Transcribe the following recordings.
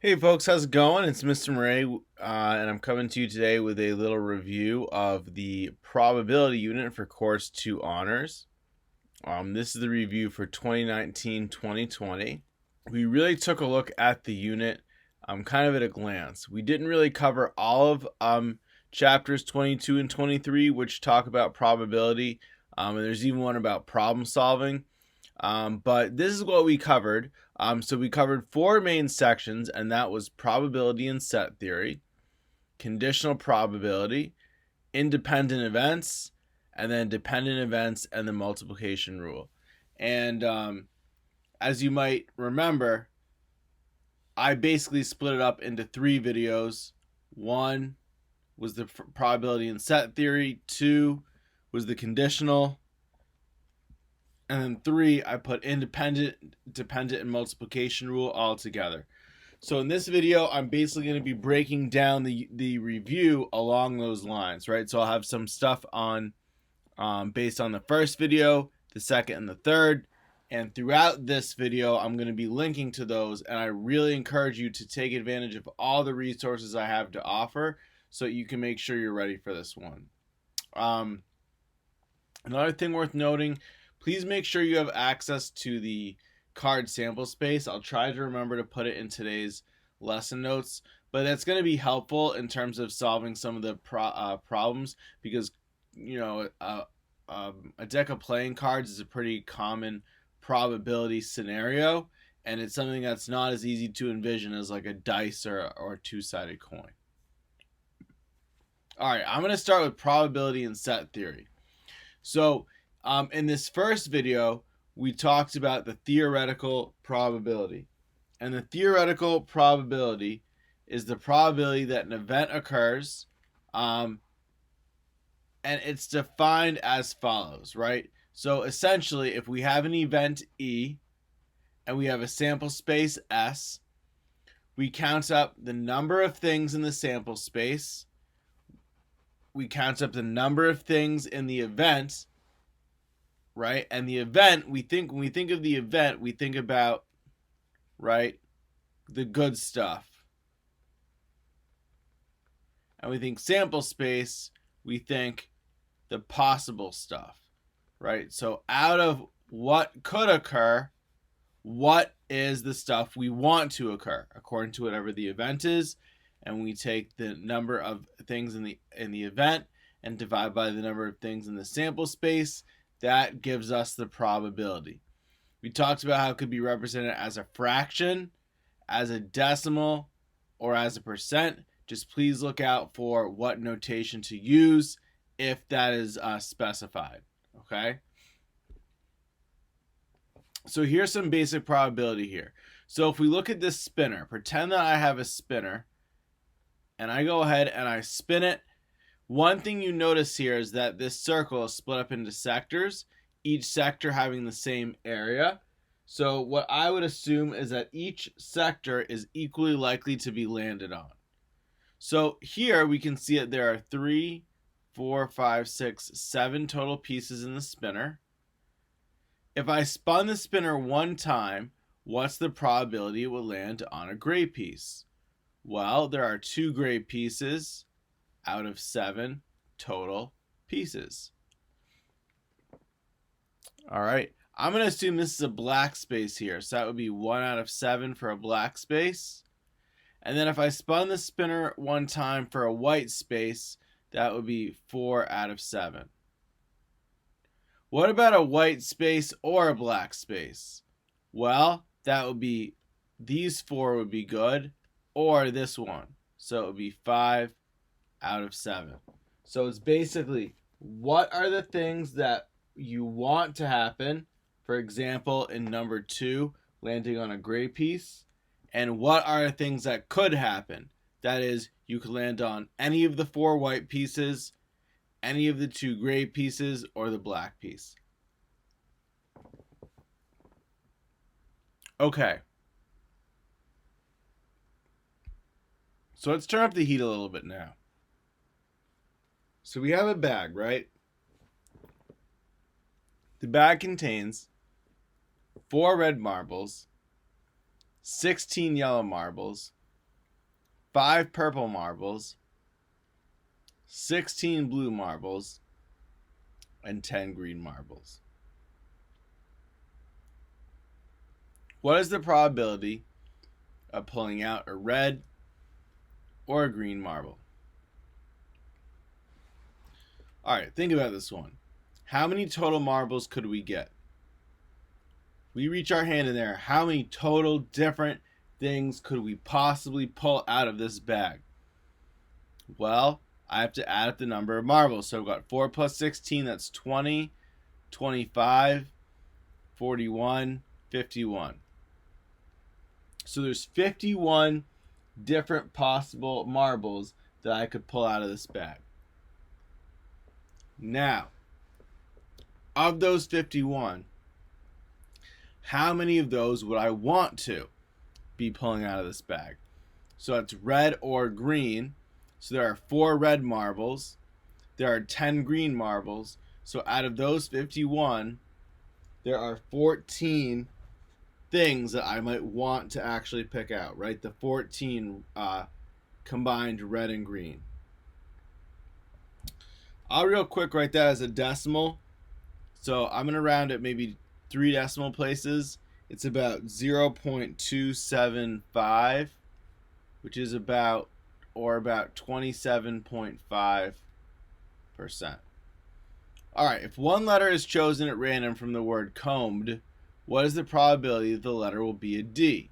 Hey folks, how's it going? It's Mr. Murray, and I'm coming to you today with a little review of the probability unit for Course 2 Honors. This is the review for 2019-2020. We really took a look at the unit kind of at a glance. We didn't really cover all of chapters 22 and 23, which talk about probability, and there's even one about problem solving. But this is what we covered. So we covered four main sections, and that was probability and set theory, conditional probability, independent events, and then dependent events and the multiplication rule. And as you might remember, I basically split it up into three videos. One was the probability and set theory, two was the conditional, and then three, I put independent, dependent, and multiplication rule all together. So in this video, I'm basically going to be breaking down the review along those lines, right? So I'll have some stuff on based on the first video, the second, and the third. And throughout this video, I'm going to be linking to those. And I really encourage you to take advantage of all the resources I have to offer so you can make sure you're ready for this one. Another thing worth noting, please make sure you have access to the card sample space. I'll try to remember to put it in today's lesson notes, but that's going to be helpful in terms of solving some of the problems because, a deck of playing cards is a pretty common probability scenario, and it's something that's not as easy to envision as like a dice or a two-sided coin. All right, I'm going to start with probability and set theory. So in this first video, we talked about the theoretical probability. And the theoretical probability is the probability that an event occurs, and it's defined as follows, right? So essentially, if we have an event E and we have a sample space S, we count up the number of things in the sample space, we count up the number of things in the event, right? And the event, when we think of the event, we think about, right, the good stuff. And we think sample space, we think the possible stuff, right? So out of what could occur, what is the stuff we want to occur according to whatever the event is, and we take the number of things in the event and divide by the number of things in the sample space. That gives us the probability. We talked about how it could be represented as a fraction, as a decimal, or as a percent. Just please look out for what notation to use if that is specified, okay? So here's some basic probability here. So if we look at this spinner, pretend that I have a spinner, and I go ahead and I spin it. One thing you notice here is that this circle is split up into sectors, each sector having the same area. So what I would assume is that each sector is equally likely to be landed on. So here we can see that there are 3, 4, 5, 6, 7 total pieces in the spinner. If I spun the spinner one time, what's the probability it will land on a gray piece? Well, there are 2 gray pieces out of 7 total pieces. All right, I'm going to assume this is a black space here. So that would be 1 out of 7 for a black space. And then if I spun the spinner one time for a white space, that would be 4 out of 7. What about a white space or a black space? Well, that would be, these 4 would be good, or this one. So it would be 5 out of 7. So it's basically, what are the things that you want to happen? For example, in number 2, landing on a gray piece. And what are the things that could happen? That is, you could land on any of the 4 white pieces, any of the 2 gray pieces, or the black piece. Okay. So let's turn up the heat a little bit now. So we have a bag, right? The bag contains 4 red marbles, 16 yellow marbles, 5 purple marbles, 16 blue marbles, and 10 green marbles. What is the probability of pulling out a red or a green marble? All right, think about this one. How many total marbles could we get? We reach our hand in there. How many total different things could we possibly pull out of this bag? Well, I have to add up the number of marbles. So I've got 4 plus 16, that's 20, 25, 41, 51. So there's 51 different possible marbles that I could pull out of this bag. Now, of those 51, how many of those would I want to be pulling out of this bag? So it's red or green. So there are 4 red marbles. There are 10 green marbles. So out of those 51, there are 14 things that I might want to actually pick out, right? The 14 combined red and green. I'll real quick write that as a decimal. So I'm going to round it maybe 3 decimal places. It's about 0.275, which is about 27.5%. All right, if one letter is chosen at random from the word combed, what is the probability that the letter will be a D?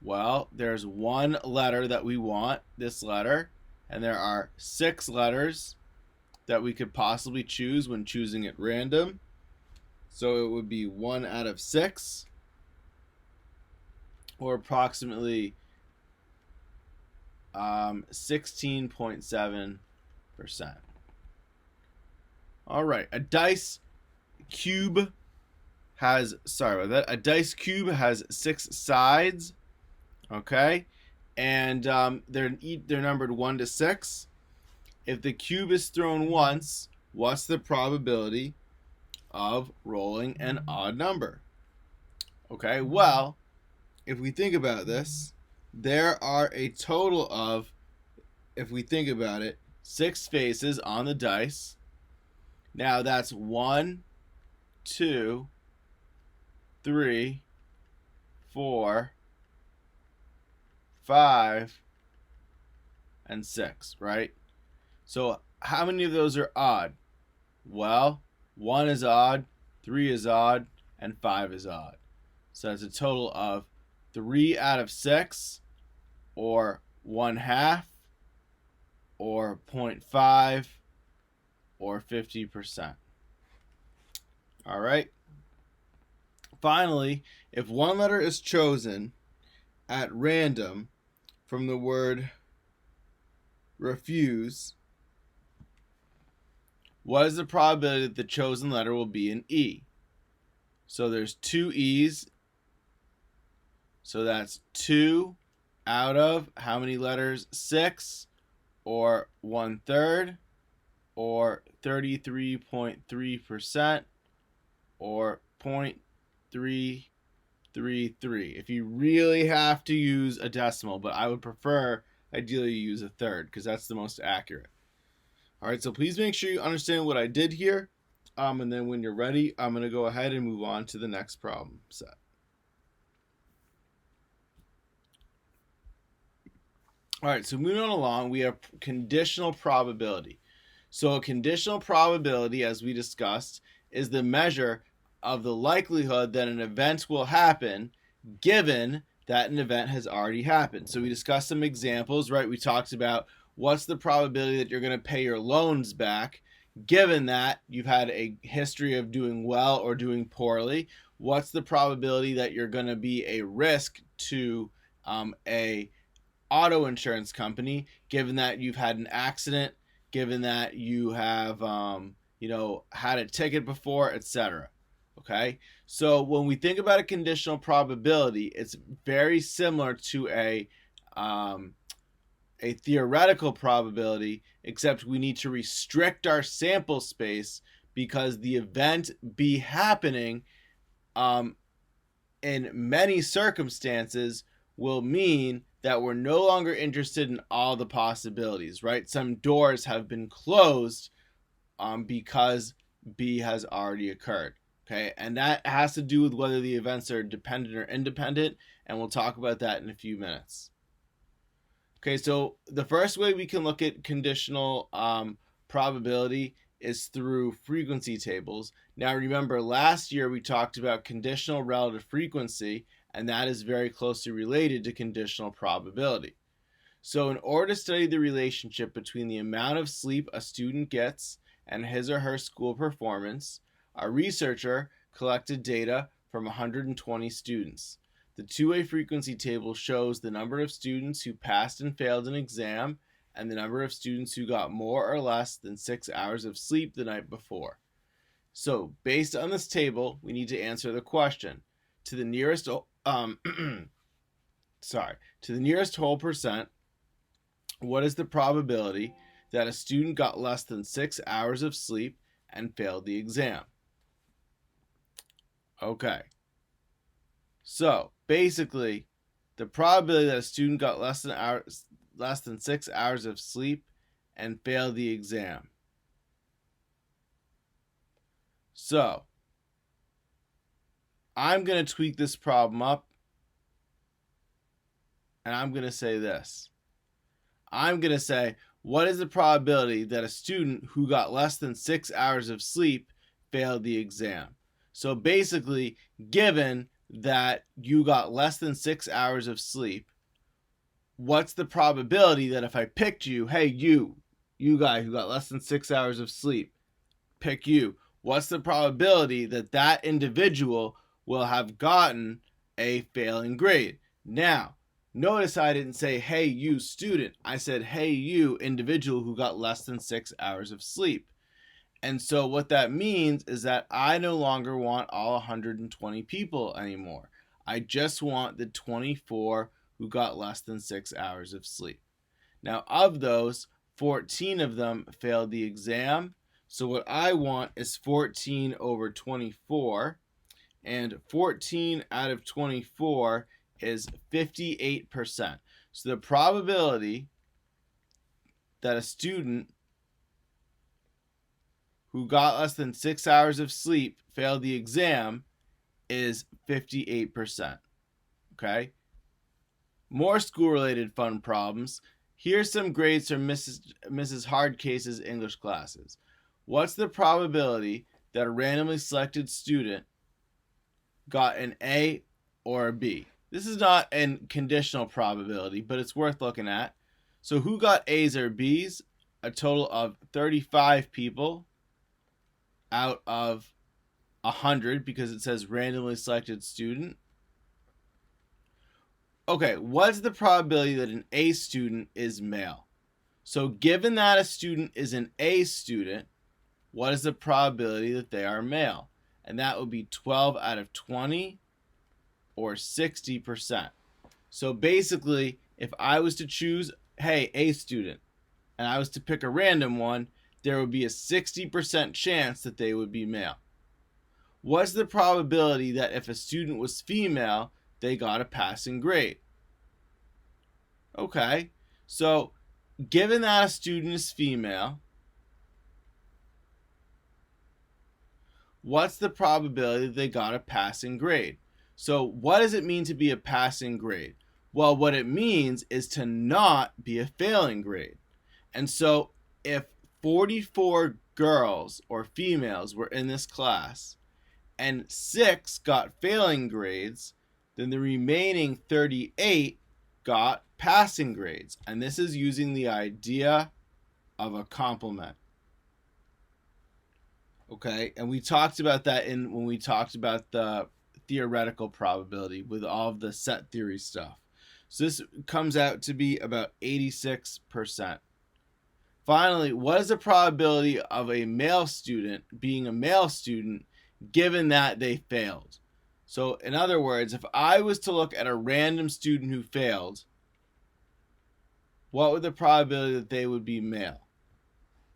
Well, there's one letter that we want, this letter, and there are 6 letters that we could possibly choose when choosing at random. So it would be 1 out of 6, or approximately 16.7%. All right, a dice cube has, a dice cube has 6 sides, okay? And they're numbered 1 to 6. If the cube is thrown once, what's the probability of rolling an odd number? Okay, well, if we think about this, there are a total of, if we think about it, 6 faces on the dice. Now that's 1, 2, 3, 4, 5, and 6, right? So how many of those are odd? Well, 1 is odd, 3 is odd, and 5 is odd. So that's a total of 3 out of 6, or 1/2, or 0.5, or 50%. All right. Finally, if one letter is chosen at random from the word refuse, what is the probability that the chosen letter will be an E? So there's 2 E's. So that's 2 out of how many letters? 6, or 1/3, or 33.3%, or 0.333. If you really have to use a decimal, but I would prefer ideally you use a third because that's the most accurate. All right, so please make sure you understand what I did here. And then when you're ready, I'm going to go ahead and move on to the next problem set. All right, so moving on along, we have conditional probability. So a conditional probability, as we discussed, is the measure of the likelihood that an event will happen given that an event has already happened. So we discussed some examples, right? We talked about what's the probability that you're going to pay your loans back given that you've had a history of doing well or doing poorly. What's the probability that you're going to be a risk to a auto insurance company given that you've had an accident, given that you have had a ticket before, etc. Okay, so when we think about a conditional probability, it's very similar to a theoretical probability, except we need to restrict our sample space because the event be happening in many circumstances will mean that we're no longer interested in all the possibilities, right? Some doors have been closed because B has already occurred. Okay, and that has to do with whether the events are dependent or independent, and we'll talk about that in a few minutes. Okay, so the first way we can look at conditional probability is through frequency tables. Now remember, last year we talked about conditional relative frequency, and that is very closely related to conditional probability. So in order to study the relationship between the amount of sleep a student gets and his or her school performance, a researcher collected data from 120 students. The two-way frequency table shows the number of students who passed and failed an exam and the number of students who got more or less than 6 hours of sleep the night before. So based on this table, we need to answer the question. To the nearest whole percent, what is the probability that a student got less than 6 hours of sleep and failed the exam? Okay. So basically, the probability that a student got less than 6 hours of sleep and failed the exam. So I'm going to tweak this problem up, and I'm going to say this. I'm going to say, what is the probability that a student who got less than 6 hours of sleep failed the exam? So basically, given that you got less than 6 hours of sleep, what's the probability that if I picked you, hey, you guy who got less than 6 hours of sleep, pick you, what's the probability that that individual will have gotten a failing grade? Now, notice I didn't say, hey, you student. I said, hey, you individual who got less than 6 hours of sleep. And so what that means is that I no longer want all 120 people anymore. I just want the 24 who got less than 6 hours of sleep. Now, of those, 14 of them failed the exam. So what I want is 14 over 24. And 14 out of 24 is 58%. So the probability that a student who got less than 6 hours of sleep failed the exam is 58%. Okay? More school-related fun problems. Here's some grades from Mrs. Hardcase's English classes. What's the probability that a randomly selected student got an A or a B? This is not a conditional probability, but it's worth looking at. So who got A's or B's? A total of 35 people out of 100, because it says randomly selected student. Okay, what's the probability that an A student is male? So given that a student is an A student, what is the probability that they are male? And that would be 12 out of 20 or 60%. So basically, if I was to choose, hey, A student, and I was to pick a random one, there would be a 60% chance that they would be male. What's the probability that if a student was female, they got a passing grade? Okay, so given that a student is female, what's the probability that they got a passing grade? So what does it mean to be a passing grade? Well, what it means is to not be a failing grade. And so if 44 girls or females were in this class and 6 got failing grades, then the remaining 38 got passing grades. And this is using the idea of a complement. Okay, and we talked about that when we talked about the theoretical probability with all of the set theory stuff. So this comes out to be about 86%. Finally, what is the probability of a male student being a male student given that they failed? So in other words, if I was to look at a random student who failed, what would the probability that they would be male?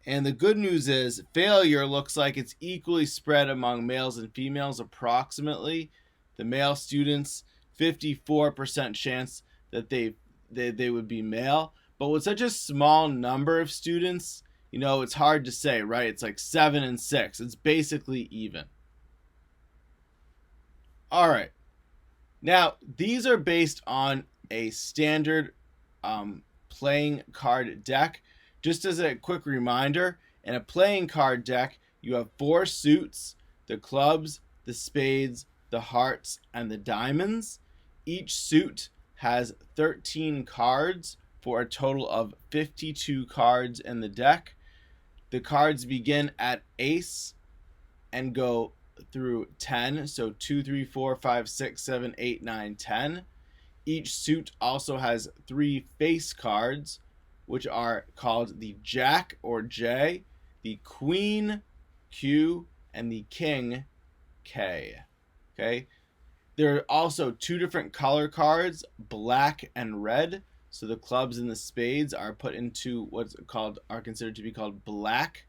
And the good news is failure looks like it's equally spread among males and females approximately. The male students, 54% chance that they they would be male. But with such a small number of students, it's hard to say, right? It's like 7 and 6. It's basically even. All right. Now, these are based on a standard playing card deck. Just as a quick reminder, in a playing card deck, you have 4 suits: the clubs, the spades, the hearts, and the diamonds. Each suit has 13 cards for a total of 52 cards in the deck. The cards begin at ace and go through 10. So 2, 3, 4, 5, 6, 7, 8, 9, 10. Each suit also has 3 face cards, which are called the Jack or J, the Queen Q, and the King K. Okay. There are also 2 different color cards, black and red. So the clubs and the spades are put into are considered to be called black,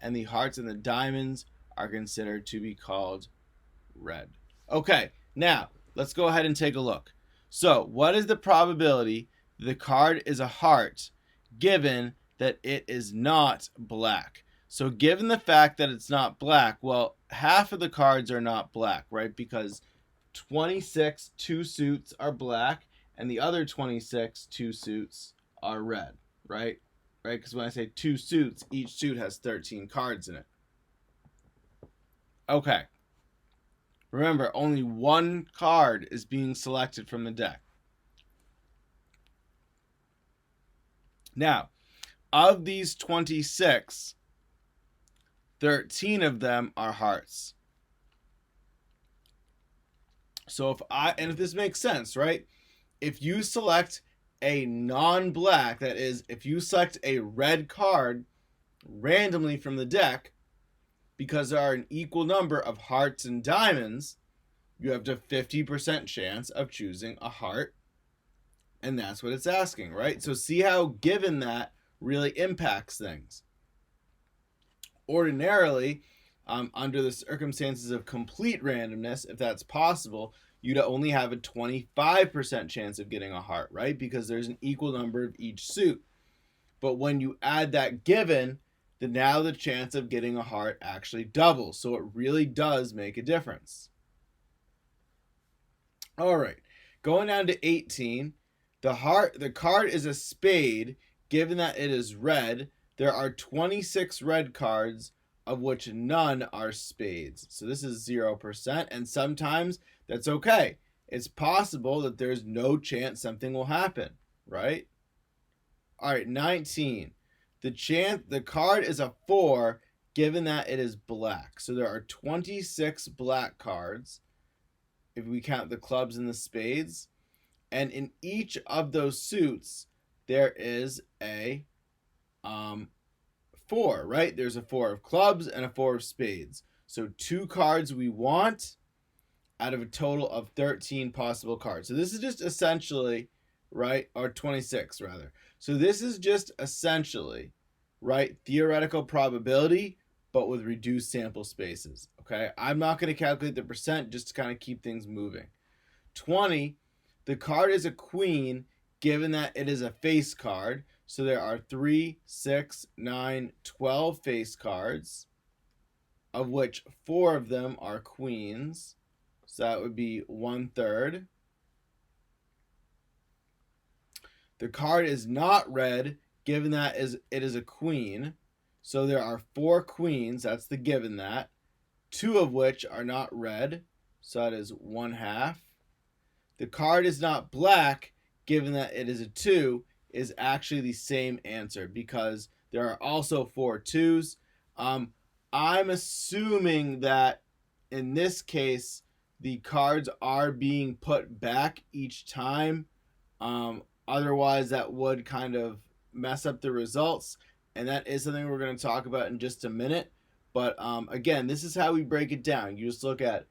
and the hearts and the diamonds are considered to be called red. Okay, now let's go ahead and take a look. So, what is the probability that the card is a heart given that it is not black? So, given the fact that it's not black, well, half of the cards are not black, right? Because 26 2 suits are black, and the other 26 2 suits are red, right? Right? Because when I say 2 suits, each suit has 13 cards in it. Okay. Remember, only 1 card is being selected from the deck. Now, of these 26, 13 of them are hearts. So if this makes sense, right? If you select a non-black, that is, if you select a red card randomly from the deck, because there are an equal number of hearts and diamonds, you have a 50% chance of choosing a heart. And that's what it's asking, right? So see how given that really impacts things. Ordinarily, under the circumstances of complete randomness, if that's possible, you'd only have a 25% chance of getting a heart, right? Because there's an equal number of each suit. But when you add that given, then now the chance of getting a heart actually doubles. So it really does make a difference. All right, going down to 18, the card is a spade, given that it is red. There are 26 red cards, of which none are spades. So this is 0%, and sometimes that's okay. It's possible that there's no chance something will happen, right? All right, 19. The card is a 4, given that it is black. So there are 26 black cards, if we count the clubs and the spades. And in each of those suits, there is a 4, right? There's a 4 of clubs and a 4 of spades. So 2 cards we want out of a total of 13 possible cards. So this is just essentially, right, or 26 rather. So this is just essentially, right, theoretical probability, but with reduced sample spaces, okay? I'm not going to calculate the percent just to kind of keep things moving. 20, the card is a queen, given that it is a face card. So there are 3, 6, 9, 12 face cards, of which 4 of them are queens. So that would be 1/3. The card is not red, given that it is a queen. So there are 4 queens, that's the given that, 2 of which are not red, so that is 1/2. The card is not black, given that it is a 2, is actually the same answer, because there are also 4 2s. I'm assuming that in this case, the cards are being put back each time. Otherwise, that would kind of mess up the results. And that is something we're going to talk about in just a minute. But again, this is how we break it down. You just look at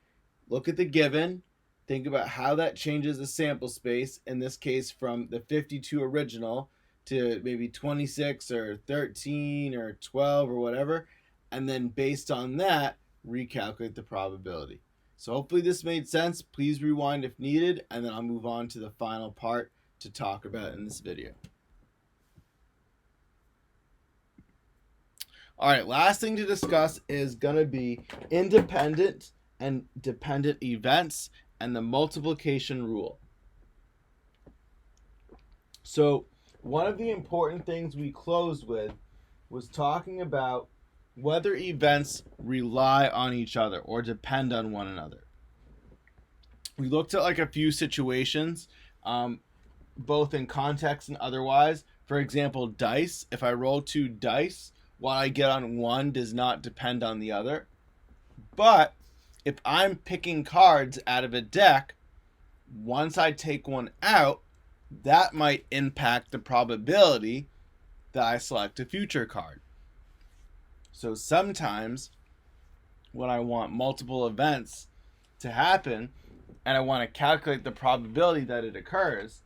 the given, think about how that changes the sample space, in this case from the 52 original to maybe 26 or 13 or 12 or whatever. And then based on that, recalculate the probability. So hopefully this made sense. Please rewind if needed, and then I'll move on to the final part to talk about in this video. All right, last thing to discuss is going to be independent and dependent events and the multiplication rule. So one of the important things we closed with was talking about whether events rely on each other or depend on one another. We looked at like a few situations, both in context and otherwise. For example, dice. If I roll 2 dice, what I get on one does not depend on the other. But if I'm picking cards out of a deck, once I take one out, that might impact the probability that I select a future card. So sometimes when I want multiple events to happen and I want to calculate the probability that it occurs,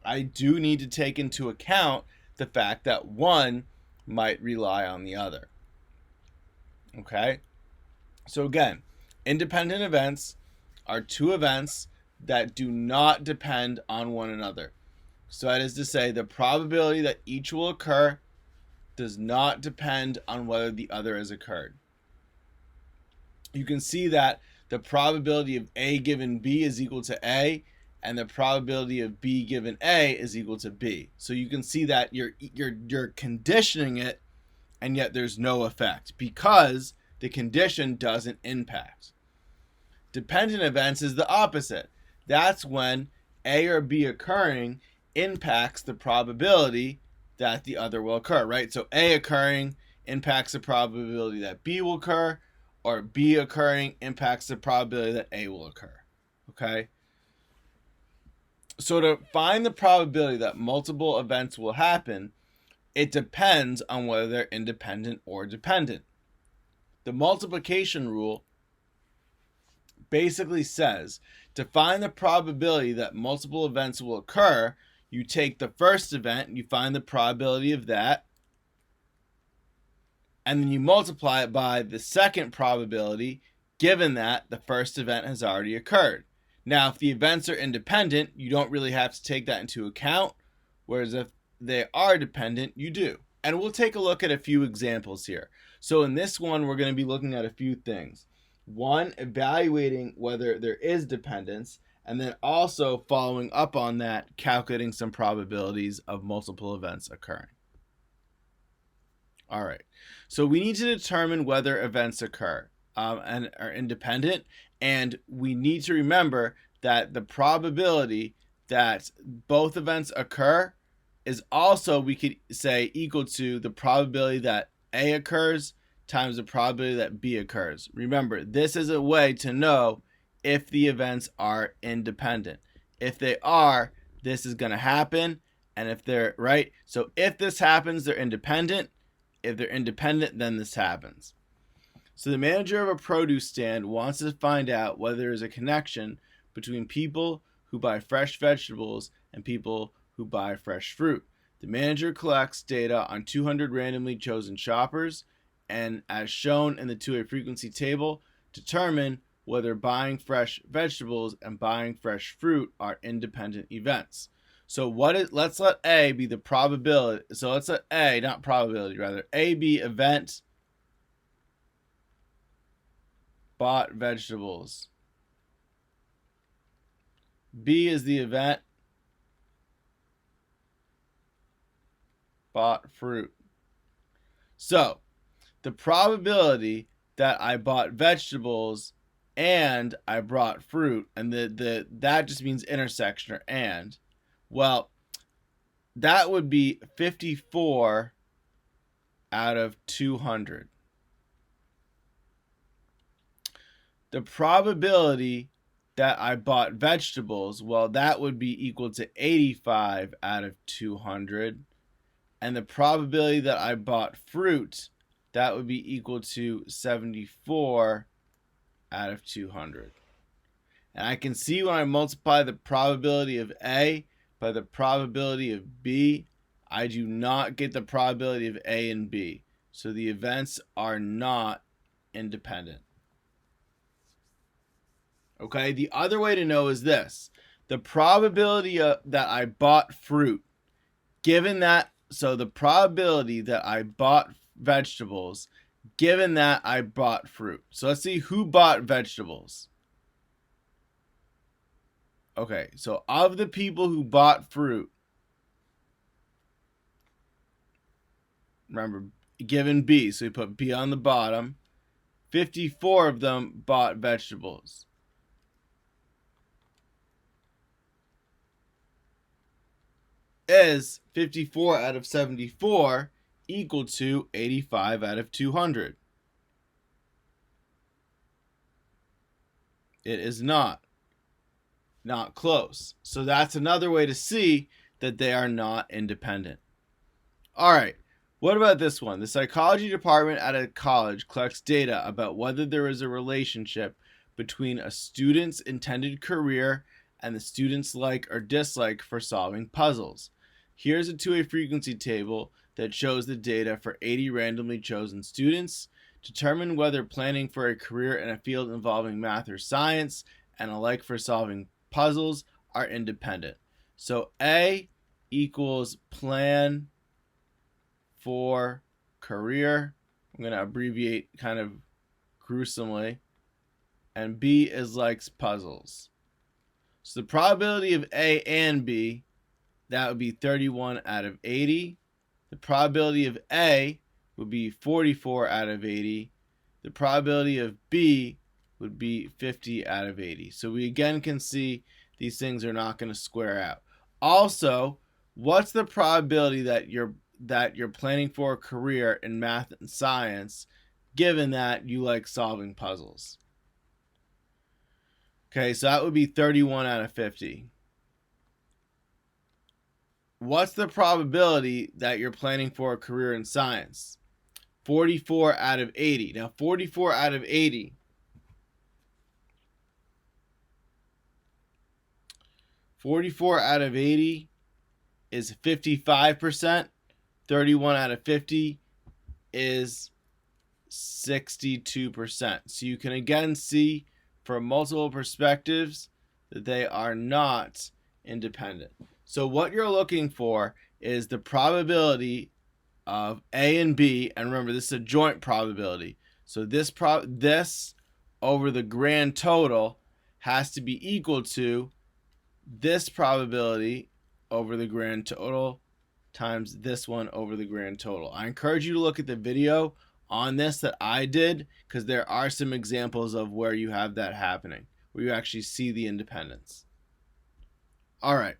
I do need to take into account the fact that one might rely on the other. Okay? So again, independent events are 2 events that do not depend on one another. So that is to say, the probability that each will occur does not depend on whether the other has occurred. You can see that the probability of A given B is equal to A, and the probability of B given A is equal to B. So you can see that you're conditioning it, and yet there's no effect because the condition doesn't impact. Dependent events is the opposite. That's when A or B occurring impacts the probability that the other will occur, right? So A occurring impacts the probability that B will occur, or B occurring impacts the probability that A will occur, okay? So to find the probability that multiple events will happen, it depends on whether they're independent or dependent. The multiplication rule basically says to find the probability that multiple events will occur, you take the first event, you find the probability of that, and then you multiply it by the second probability, given that the first event has already occurred. Now, if the events are independent, you don't really have to take that into account, whereas if they are dependent, you do. And we'll take a look at a few examples here. So in this one, we're going to be looking at a few things. One, evaluating whether there is dependence, and then also following up on that, calculating some probabilities of multiple events occurring. All right, so we need to determine whether events occur and are independent, and we need to remember that the probability that both events occur is also, we could say, equal to the probability that A occurs times the probability that B occurs. Remember, this is a way to know if the events are independent. If they are, this is going to happen, and if they're right, so if this happens, they're independent. If they're independent, then this happens. So the manager of a produce stand wants to find out whether there is a connection between people who buy fresh vegetables and people who buy fresh fruit. The manager collects data on 200 randomly chosen shoppers, and as shown in the two-way frequency table, determine whether buying fresh vegetables and buying fresh fruit are independent events. So let's let A be the probability. So let's let A, not probability, rather, A be event bought vegetables. B is the event bought fruit. So the probability that I bought vegetables and I brought fruit, and that just means intersection or and. Well, that would be 54 out of 200. The probability that I bought vegetables, well, that would be equal to 85 out of 200. And the probability that I bought fruit, that would be equal to 74 out of 200. And I can see when I multiply the probability of A by the probability of B, I do not get the probability of A and B. So the events are not independent. Okay, the other way to know is this. the probability that I bought fruit, given that, so the probability that I bought vegetables, given that I bought fruit. So let's see who bought vegetables. Okay, so of the people who bought fruit, remember, given B, so we put B on the bottom, 54 of them bought vegetables. Is 54 out of 74 equal to 85 out of 200? It is not. Not close. So that's another way to see that they are not independent. All right. What about this one? The psychology department at a college collects data about whether there is a relationship between a student's intended career and the student's like or dislike for solving puzzles. Here's a two-way frequency table that shows the data for 80 randomly chosen students. Determine whether planning for a career in a field involving math or science and a like for solving puzzles are independent. So A equals plan for career. I'm going to abbreviate kind of gruesomely. And B is likes puzzles. So the probability of A and B, that would be 31 out of 80. The probability of A would be 44 out of 80. The probability of B would be 50 out of 80. So we again can see these things are not going to square out. Also, what's the probability that you're planning for a career in math and science, given that you like solving puzzles? Okay, so that would be 31 out of 50. What's the probability that you're planning for a career in science? 44 out of 80. Now, 44 out of 80 is 55%. 31 out of 50 is 62%. So you can again see from multiple perspectives that they are not independent. So what you're looking for is the probability of A and B, and remember this is a joint probability. So this over the grand total has to be equal to this probability over the grand total times this one over the grand total. I encourage you to look at the video on this that I did, because there are some examples of where you have that happening, where you actually see the independence. All right.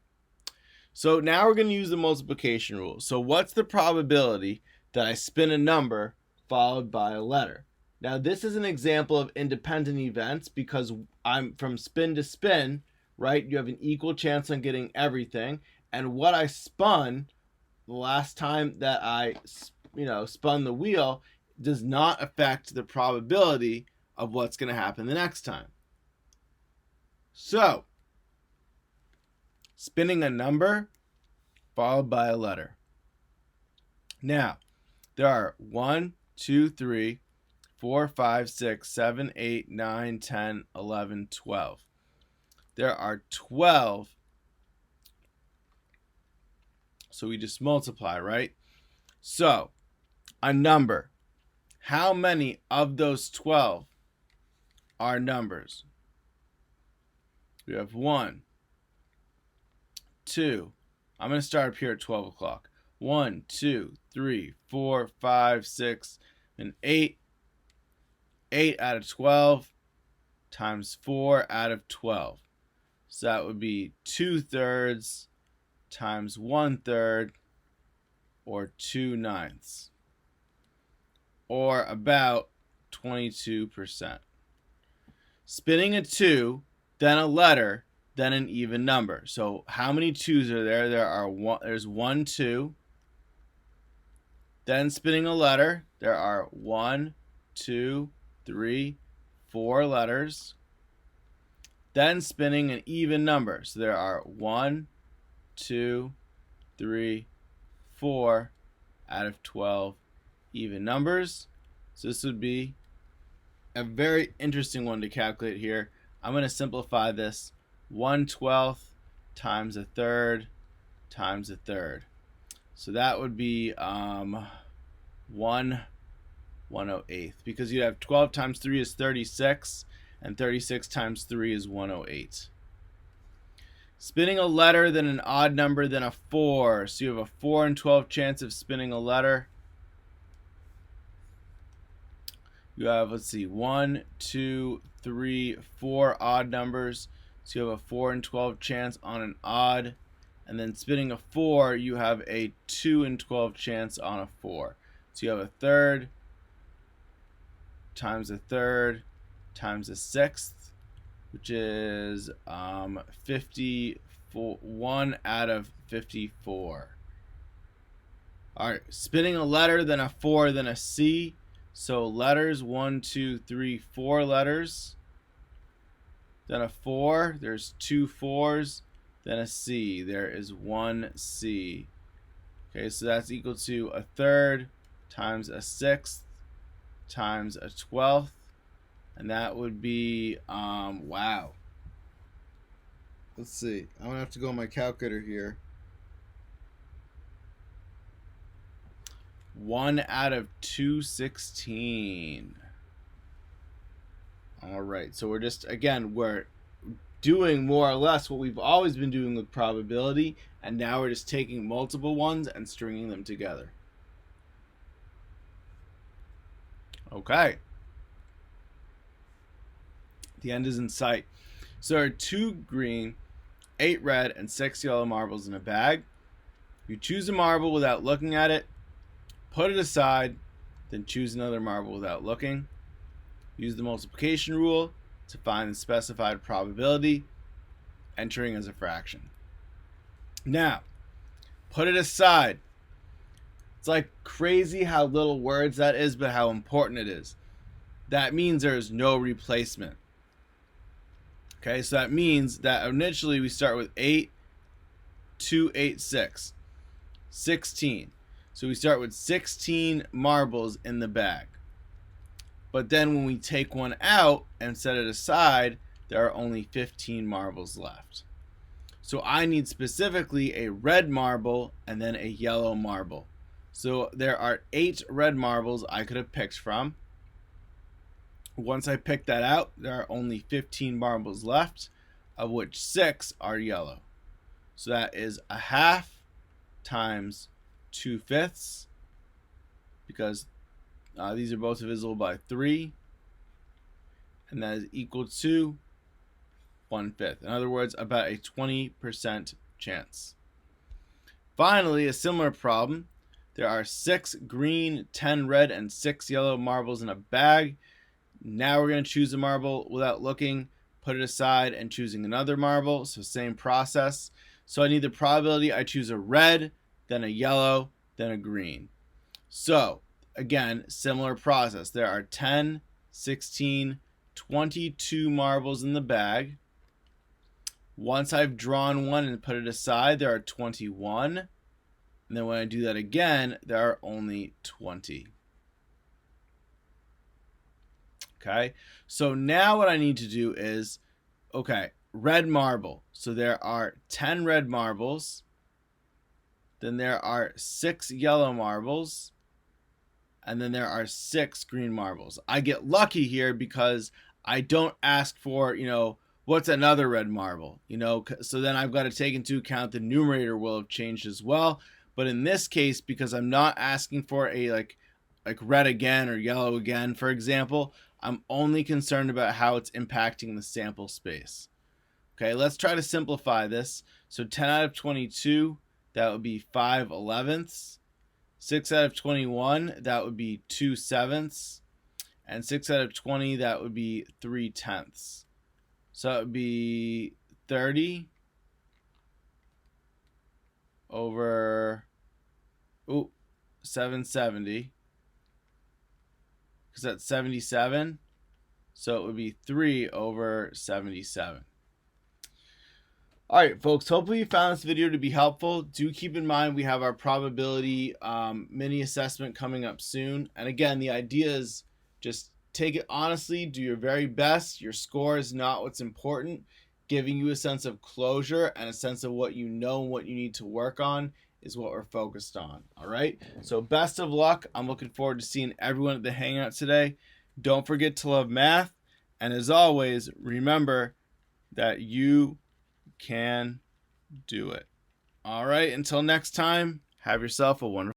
So now we're going to use the multiplication rule. So what's the probability that I spin a number followed by a letter? Now this is an example of independent events because I'm from spin to spin, right? You have an equal chance on getting everything. And what I spun the last time that I spun the wheel does not affect the probability of what's going to happen the next time. So spinning a number followed by a letter. Now, there are 1, 2, 3, 4, 5, 6, 7, 8, 9, 10, 11, 12. There are 12. So we just multiply, right? So, a number. How many of those 12 are numbers? We have 1, 2. I'm going to start up here at 12 o'clock. 1, 2, 3, 4, 5, 6, and 8. 8 out of 12 times 4 out of 12. So that would be 2/3 times 1/3, or 2/9, or about 22%. Spinning a 2, then a letter, then an even number. So how many 2s are there? There's 1, 2. Then spinning a letter, there are 1, 2, 3, 4 letters. Then spinning an even number. So there are 1, 2, 3, 4 out of 12 even numbers. So this would be a very interesting one to calculate here. I'm going to simplify this. 1/12 times a third times a third. So that would be 1/108, because you have 12 times 3 is 36, and 36 times 3 is 108. Spinning a letter, then an odd number, then a 4. So you have a 4 in 12 chance of spinning a letter. You have, let's see, 1, 2, 3, 4 odd numbers. So you have a 4 in 12 chance on an odd. And then spinning a 4, you have a 2 in 12 chance on a 4. So you have a third times a third times a sixth, which is 1 out of 54. All right, spinning a letter, then a 4, then a C. So letters, 1, 2, 3, 4 letters. Then a 4, there's 2 4s. Then a C, there is 1 C. Okay, so that's equal to a third times a sixth times a 12th. And that would be, wow. Let's see. I'm going to have to go on my calculator here. 1 out of 216. All right. So we're just, again, we're doing more or less what we've always been doing with probability. And now we're just taking multiple ones and stringing them together. Okay. The end is in sight. So there are 2 green, 8 red, and 6 yellow marbles in a bag. You choose a marble without looking at it, put it aside, then choose another marble without looking. Use the multiplication rule to find the specified probability, entering as a fraction. Now, put it aside. It's like crazy how little words that is, but how important it is. That means there is no replacement. Okay, so that means that initially we start with 8, 2, 8, 6. 16. So we start with 16 marbles in the bag. But then when we take one out and set it aside, there are only 15 marbles left. So I need specifically a red marble and then a yellow marble. So there are 8 red marbles I could have picked from. Once I pick that out, there are only 15 marbles left, of which 6 are yellow. So that is a half times 2/5, because these are both divisible by 3, and that is equal to 1/5. In other words, about a 20% chance. Finally, a similar problem. There are 6 green, 10 red, and 6 yellow marbles in a bag. Now we're going to choose a marble without looking, put it aside, and choosing another marble. So same process. So I need the probability. I choose a red, then a yellow, then a green. So again, similar process. There are 10, 16, 22 marbles in the bag. Once I've drawn one and put it aside, there are 21. And then when I do that again, there are only 20. Okay, so now what I need to do is, okay, red marble. So there are 10 red marbles. Then there are 6 yellow marbles. And then there are 6 green marbles. I get lucky here because I don't ask for, what's another red marble? So then I've got to take into account the numerator will have changed as well. But in this case, because I'm not asking for a like red again or yellow again, for example, I'm only concerned about how it's impacting the sample space. Okay, let's try to simplify this. So 10 out of 22, that would be 5/11. 6 out of 21, that would be 2/7. And 6 out of 20, that would be 3/10. So that would be 30 over 770. Because that's 77. So it would be 3 over 77. All right, folks, hopefully you found this video to be helpful. Do keep in mind we have our probability mini assessment coming up soon. And again, the idea is just take it honestly, do your very best. Your score is not what's important. giving you a sense of closure and a sense of what you know and what you need to work on is what we're focused on. All right. So best of luck. I'm looking forward to seeing everyone at the Hangout today. Don't forget to love math. And as always, remember that you can do it. All right. Until next time, have yourself a wonderful